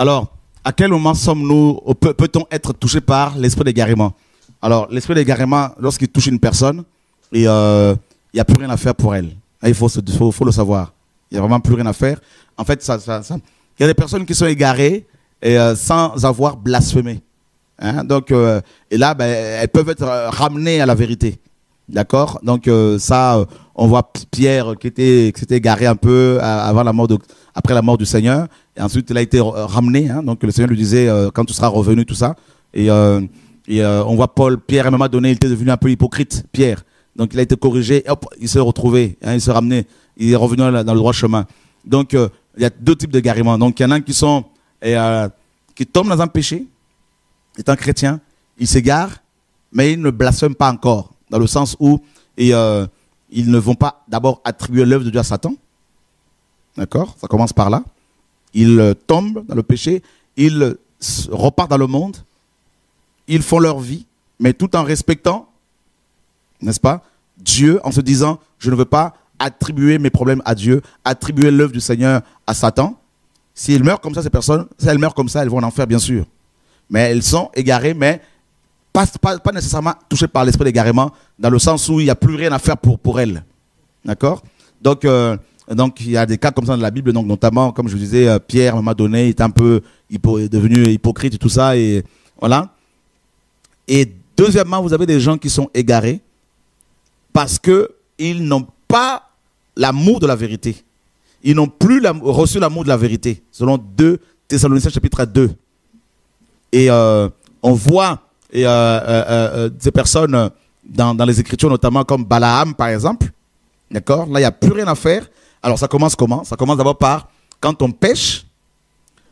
Alors, à quel moment sommes-nous, peut-on être touché par l'esprit d'égarement? Alors, l'esprit d'égarement, lorsqu'il touche une personne, il n'y a plus rien à faire pour elle. Il faut le savoir. Il n'y a vraiment plus rien à faire. En fait, il y a des personnes qui sont égarées sans avoir blasphémé. Hein? Donc, et là, ben, elles peuvent être ramenées à la vérité. D'accord? Donc, on voit Pierre qui s'était égaré un peu après la mort du Seigneur. Et ensuite, il a été ramené. Hein? Donc, le Seigneur lui disait, quand tu seras revenu, tout ça. Et on voit Pierre, à un moment donné, il était devenu un peu hypocrite, Pierre. Donc, il a été corrigé. Hop, il s'est retrouvé. Hein? Il s'est ramené. Il est revenu dans le droit chemin. Donc, il y a deux types d'égarements. Donc, il y en a qui tombent dans un péché, étant chrétien, ils s'égarent, mais ils ne blasphèment pas encore. Dans le sens où ils ne vont pas d'abord attribuer l'œuvre de Dieu à Satan. D'accord? Ça commence par là. Ils tombent dans le péché, ils repartent dans le monde, ils font leur vie, mais tout en respectant, n'est-ce pas, Dieu, en se disant, je ne veux pas attribuer mes problèmes à Dieu, attribuer l'œuvre du Seigneur à Satan. S'ils meurent comme ça, ces personnes, si elles meurent comme ça, elles vont en enfer, bien sûr. Mais elles sont égarées, mais pas nécessairement touchées par l'esprit d'égarement, dans le sens où il n'y a plus rien à faire pour elles. D'accord? Donc, il y a des cas comme ça dans la Bible, donc, notamment, comme je vous disais, Pierre, à un moment donné, il est un peu devenu hypocrite et tout ça, et voilà. Et deuxièmement, vous avez des gens qui sont égarés parce qu'ils n'ont pas l'amour de la vérité. Ils n'ont plus reçu l'amour de la vérité, selon 2 Thessaloniciens chapitre 2. Et on voit ces personnes dans les Écritures, notamment comme Balaam, par exemple. D'accord? Là, il n'y a plus rien à faire. Alors, ça commence comment? Ça commence d'abord par, quand on pêche,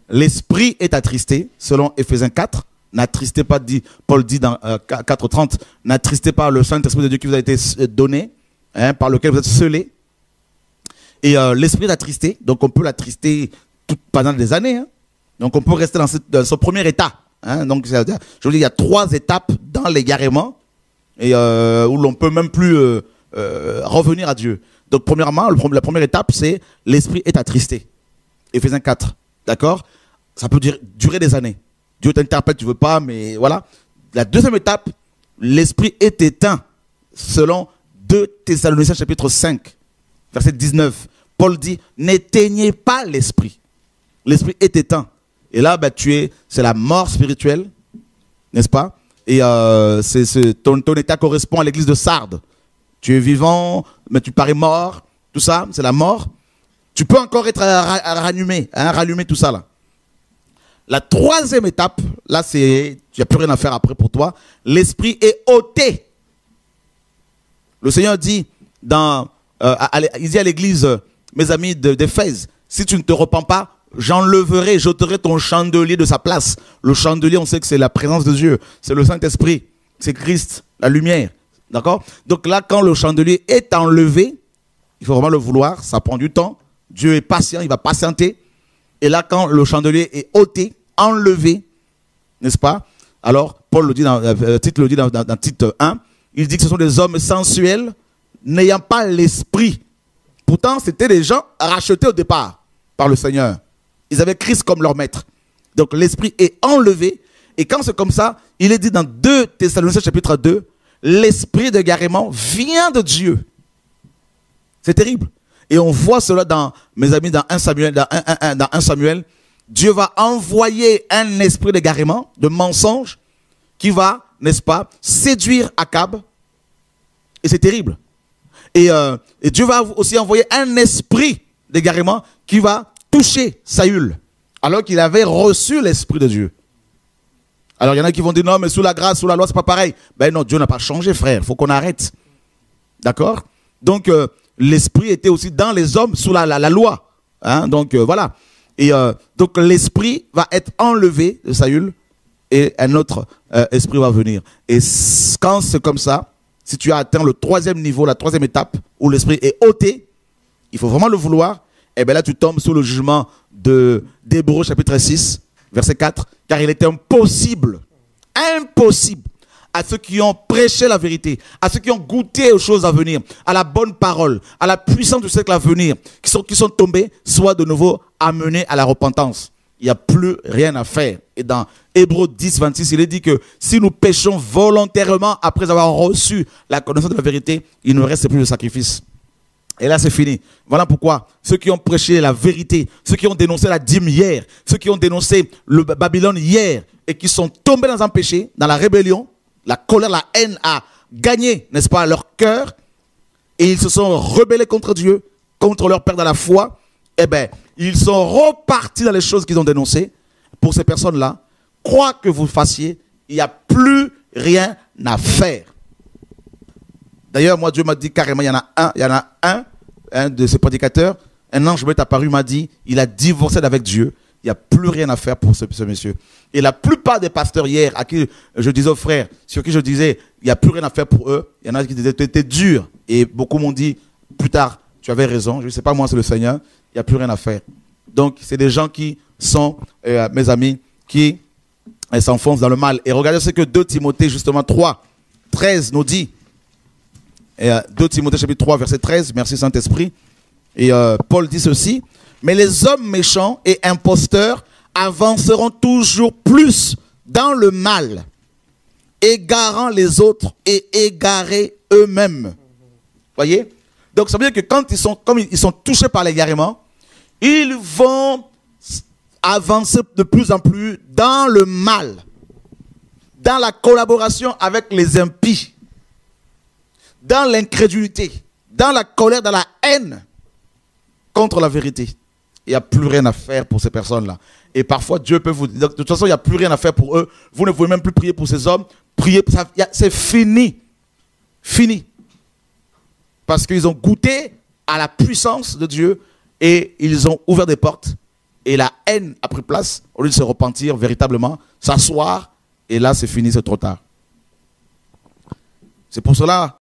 l'esprit est attristé, selon Éphésiens 4. N'attristez pas, Paul dit dans 4:30, n'attristez pas le Saint-Esprit de Dieu qui vous a été donné, hein, par lequel vous êtes scellés. Et l'esprit est attristé, donc on peut l'attrister pendant des années. Hein. Donc on peut rester dans ce premier état. Hein. Donc je vous dis, il y a 3 étapes dans l'égarement et où l'on peut même plus revenir à Dieu. Donc premièrement, la première étape, c'est l'esprit est attristé. Éphésiens 4, d'accord? Ça peut durer des années. Dieu t'interpelle, tu veux pas, mais voilà. La deuxième étape, l'esprit est éteint, selon 2 Thessaloniciens chapitre 5, verset 19. Paul dit, n'éteignez pas l'esprit. L'esprit est éteint. Et là, ben, c'est la mort spirituelle, n'est-ce pas? Et ton état correspond à l'église de Sardes. Tu es vivant, mais tu parais mort. Tout ça, c'est la mort. Tu peux encore être rallumé, hein, rallumer tout ça là. La troisième étape, là, il n'y a plus rien à faire après pour toi. L'esprit est ôté. Le Seigneur dit, il dit à l'église, mes amis d'Éphèse, si tu ne te repens pas, j'ôterai ton chandelier de sa place. Le chandelier, on sait que c'est la présence de Dieu. C'est le Saint-Esprit. C'est Christ, la lumière. D'accord? Donc là, quand le chandelier est enlevé, il faut vraiment le vouloir. Ça prend du temps. Dieu est patient, il va patienter. Et là, quand le chandelier est ôté, enlevé, n'est-ce pas? Alors, Paul le dit Tite le dit dans Tite 1, il dit que ce sont des hommes sensuels, n'ayant pas l'esprit. Pourtant, c'était des gens rachetés au départ par le Seigneur. Ils avaient Christ comme leur maître. Donc, l'esprit est enlevé. Et quand c'est comme ça, il est dit dans 2 Thessaloniciens chapitre 2, l'esprit d'égarement vient de Dieu. C'est terrible. Et on voit cela mes amis, dans 1 Samuel, Dieu va envoyer un esprit d'égarement, de mensonge, qui va, n'est-ce pas, séduire Akab. Et c'est terrible. Et Dieu va aussi envoyer un esprit d'égarement qui va toucher Saül, alors qu'il avait reçu l'esprit de Dieu. Alors il y en a qui vont dire, non, mais sous la grâce, sous la loi, c'est pas pareil. Ben non, Dieu n'a pas changé, frère. Il faut qu'on arrête. D'accord? Donc, l'esprit était aussi dans les hommes sous la loi. Hein? Donc, voilà. Et donc l'esprit va être enlevé de Saül et un autre esprit va venir. Et quand c'est comme ça, si tu as atteint le 3e niveau, la 3e étape, où l'esprit est ôté, il faut vraiment le vouloir, et bien là tu tombes sous le jugement d'Hébreux chapitre 6, verset 4, car il est impossible à ceux qui ont prêché la vérité, à ceux qui ont goûté aux choses à venir, à la bonne parole, à la puissance du siècle à venir, qui sont tombés, soit de nouveau amenés à la repentance. il n'y a plus rien à faire. Et dans Hébreux 10, 26, il est dit que si nous péchons volontairement après avoir reçu la connaissance de la vérité, il ne reste plus de sacrifice. Et là, c'est fini. Voilà pourquoi ceux qui ont prêché la vérité, ceux qui ont dénoncé la dîme hier, ceux qui ont dénoncé le Babylone hier et qui sont tombés dans un péché, dans la rébellion, la colère, la haine a gagné, n'est-ce pas, leur cœur, et ils se sont rebellés contre Dieu, contre leur Père dans la foi, eh bien, ils sont repartis dans les choses qu'ils ont dénoncées. Pour ces personnes-là, quoi que vous fassiez, il n'y a plus rien à faire. D'ailleurs, moi, Dieu m'a dit carrément, il y en a un de ces prédicateurs, un ange m'est apparu, m'a dit, il a divorcé d'avec Dieu. Il n'y a plus rien à faire pour ce monsieur. Et la plupart des pasteurs hier, à qui je disais aux frères, sur qui je disais, il n'y a plus rien à faire pour eux, il y en a qui disaient, tu étais dur. Et beaucoup m'ont dit, plus tard, tu avais raison, je ne sais pas moi, c'est le Seigneur, il n'y a plus rien à faire. Donc, c'est des gens qui sont, mes amis, qui s'enfoncent dans le mal. Et regardez ce que 2 Timothée, justement, 3, 13 nous dit. Et 2 Timothée chapitre 3 verset 13, merci Saint-Esprit. Et Paul dit ceci, mais les hommes méchants et imposteurs avanceront toujours plus dans le mal, égarant les autres et égarés eux-mêmes. Voyez? Donc ça veut dire que quand comme ils sont touchés par l'égarement, ils vont avancer de plus en plus dans le mal, dans la collaboration avec les impies, dans l'incrédulité, dans la colère, dans la haine contre la vérité. Il n'y a plus rien à faire pour ces personnes-là. Et parfois, Dieu peut vous dire, de toute façon, il n'y a plus rien à faire pour eux. Vous ne pouvez même plus prier pour ces hommes. Prier, c'est fini. Fini. Parce qu'ils ont goûté à la puissance de Dieu et ils ont ouvert des portes. Et la haine a pris place, au lieu de se repentir véritablement, s'asseoir. Et là, c'est fini, c'est trop tard. C'est pour cela